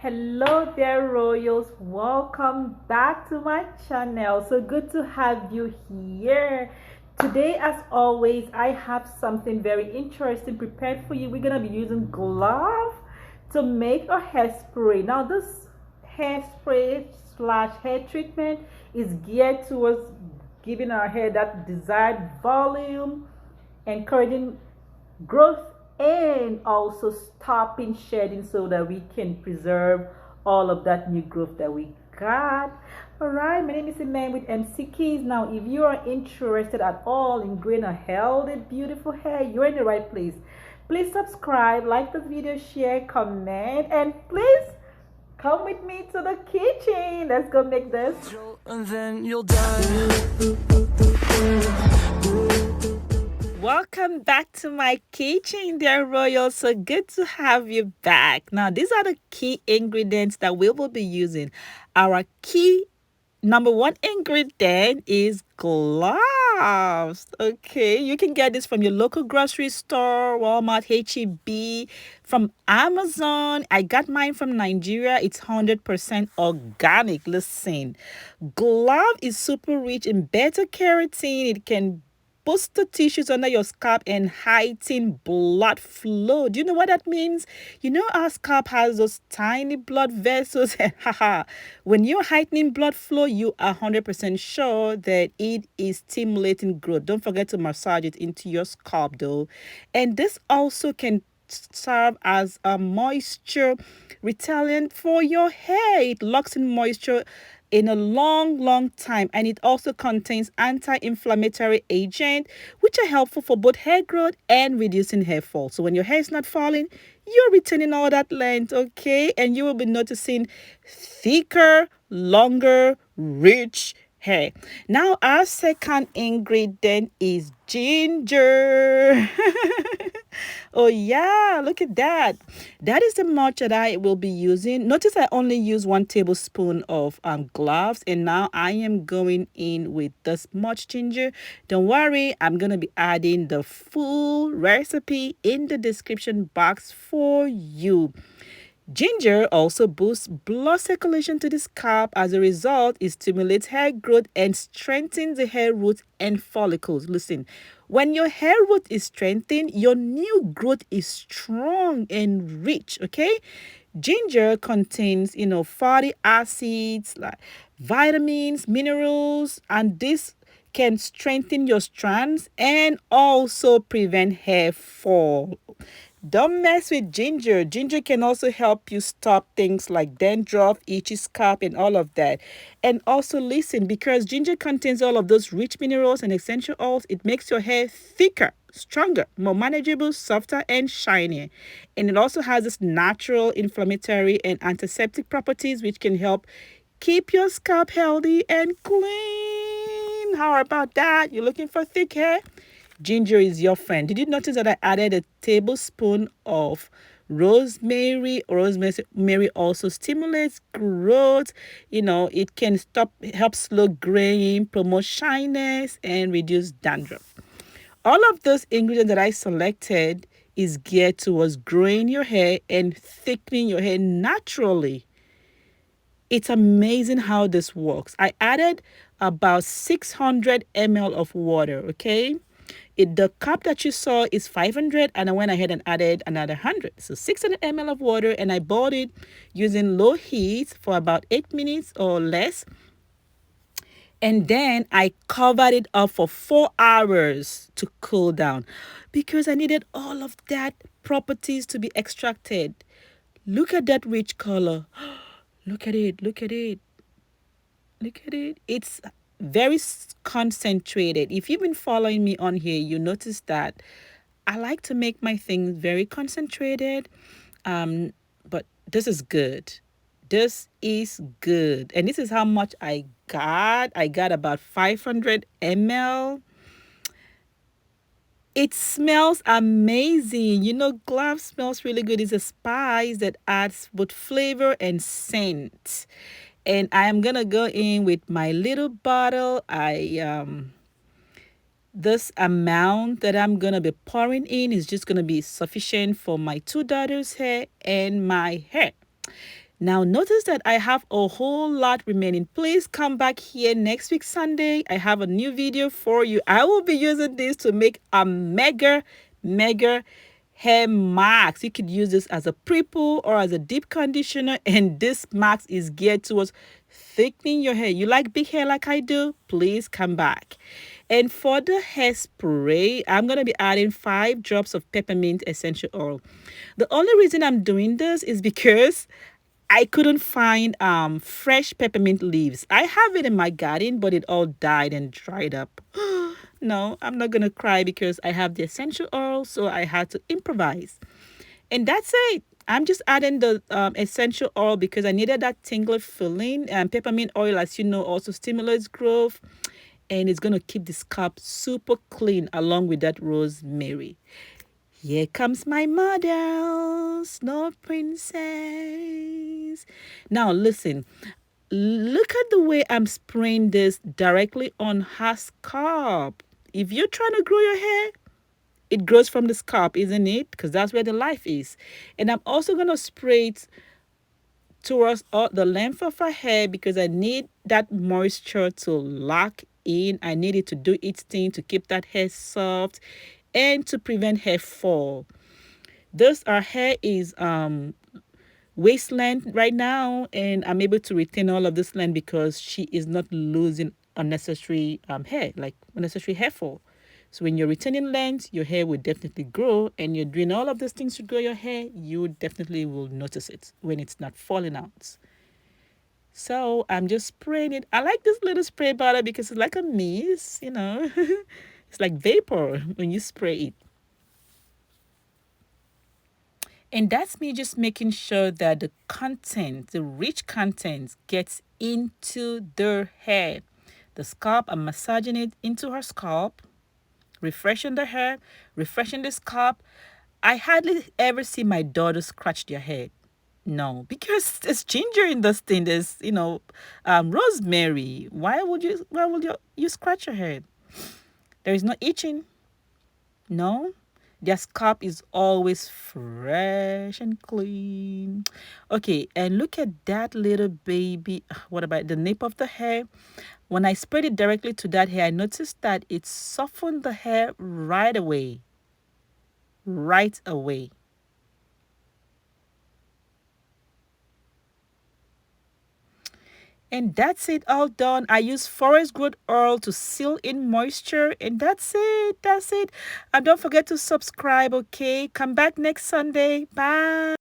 Hello there, royals. Welcome back to my channel. So good to have you here. Today, as always, I have something very interesting prepared for you. We're going to be using Clove to make a hairspray. Now, this hairspray slash hair treatment is geared towards giving our hair that desired volume, encouraging growth, and also stopping shedding so that we can preserve all of that new growth that we got. All right, my name is Iman with MC Keys. Now, if you are interested at all in growing a healthy, beautiful hair, you're in the right place. Please subscribe, like this video, share, comment, and please come with me to the kitchen. Let's go make this. And then you'll die. Welcome back to my kitchen, dear royals. So good to have you back. Now, these are the key ingredients that we will be using. Our key number one ingredient is cloves. Okay, you can get this from your local grocery store, Walmart, HEB, from Amazon. I got mine from Nigeria. It's 100% organic. Listen, clove is super rich in beta carotene. It can boost the tissues under your scalp and heighten blood flow. Do you know what that means? You know our scalp has those tiny blood vessels. When you're heightening blood flow, you are 100% sure that it is stimulating growth. Don't forget to massage it into your scalp though. And this also can serve as a moisture repellent for your hair. It locks in moisture in a long time, and it also contains anti-inflammatory agent which are helpful for both hair growth and reducing hair fall. So when your hair is not falling, you're retaining all that length, okay? And you will be noticing thicker, longer, rich hair. Now our second ingredient is ginger. Oh yeah, look at that. That is the much that I will be using. Notice I only use 1 tablespoon of cloves, and now I am going in with this much ginger. Don't worry, I'm gonna be adding the full recipe in the description box for you. Ginger also boosts blood circulation to the scalp. As a result, it stimulates hair growth and strengthens the hair roots and follicles. Listen, when your hair root is strengthened, your new growth is strong and rich, okay? Ginger contains, fatty acids like vitamins, minerals, and this can strengthen your strands and also prevent hair fall. Don't mess with ginger. Ginger can also help you stop things like dandruff, itchy scalp, and all of that. And also listen, because ginger contains all of those rich minerals and essential oils, it makes your hair thicker, stronger, more manageable, softer, and shinier. And it also has this natural inflammatory and antiseptic properties which can help keep your scalp healthy and clean. How about that? You're looking for thick hair? Ginger is your friend. Did you notice that I added a tablespoon of rosemary? Rosemary also stimulates growth. It can help slow graying, promote shyness, and reduce dandruff. All of those ingredients that I selected is geared towards growing your hair and thickening your hair naturally. It's amazing how this works. I added about 600 ml of water, okay? The cup that you saw is 500, and I went ahead and added another 100. So 600 ml of water, and I boiled it using low heat for about 8 minutes or less. And then I covered it up for 4 hours to cool down because I needed all of that properties to be extracted. Look at that rich color. Look at it. Look at it. Look at it. It's very concentrated. If you've been following me on here, you notice that I like to make my things very concentrated. But this is good. This is good. And this is how much I got. I got about 500 ml. It smells amazing. Clove smells really good. It's a spice that adds both flavor and scent. And I am gonna go in with my little bottle. This amount that I'm gonna be pouring in is just gonna be sufficient for my 2 daughters' hair and my hair. Now, notice that I have a whole lot remaining. Please come back here next week, Sunday. I have a new video for you. I will be using this to make a mega hair mask. You could use this as a pre-poo or as a deep conditioner. And this mask is geared towards thickening your hair. You like big hair like I do? Please come back. And for the hairspray, I'm going to be adding 5 drops of peppermint essential oil. The only reason I'm doing this is because I couldn't find fresh peppermint leaves. I have it in my garden, but it all died and dried up. No, I'm not gonna cry because I have the essential oil, so I had to improvise. And that's it. I'm just adding the essential oil because I needed that tingler feeling. And peppermint oil, as you know, also stimulates growth, and it's gonna keep the scalp super clean along with that rosemary. Here comes my model, Snow Princess. Now, listen, look at the way I'm spraying this directly on her scalp. If you're trying to grow your hair, it grows from the scalp, isn't it? Because that's where the life is. And I'm also going to spray it towards all the length of her hair because I need that moisture to lock in. I need it to do its thing to keep that hair soft and to prevent hair fall. This our hair is waist length right now, and I'm able to retain all of this length because she is not losing unnecessary hair, like unnecessary hair fall. So when you're retaining length, your hair will definitely grow, and you're doing all of these things to grow your hair, you definitely will notice it when it's not falling out. So I'm just spraying it. I like this little spray bottle because it's like a mist, you know. It's like vapor when you spray it. And that's me just making sure that the content, the rich content, gets into their hair. The scalp, I'm massaging it into her scalp, refreshing the hair, refreshing the scalp. I hardly ever see my daughter scratch their head. No, because there's ginger in this thing. There's, rosemary. Why would you scratch your head? There is no itching. No, their scalp is always fresh and clean. Okay, and look at that little baby. What about the nape of the hair? When I spread it directly to that hair, I noticed that it softened the hair right away. Right away. And that's it, all done. I use forest growth oil to seal in moisture, and that's it. That's it. And don't forget to subscribe, okay? Come back next Sunday. Bye.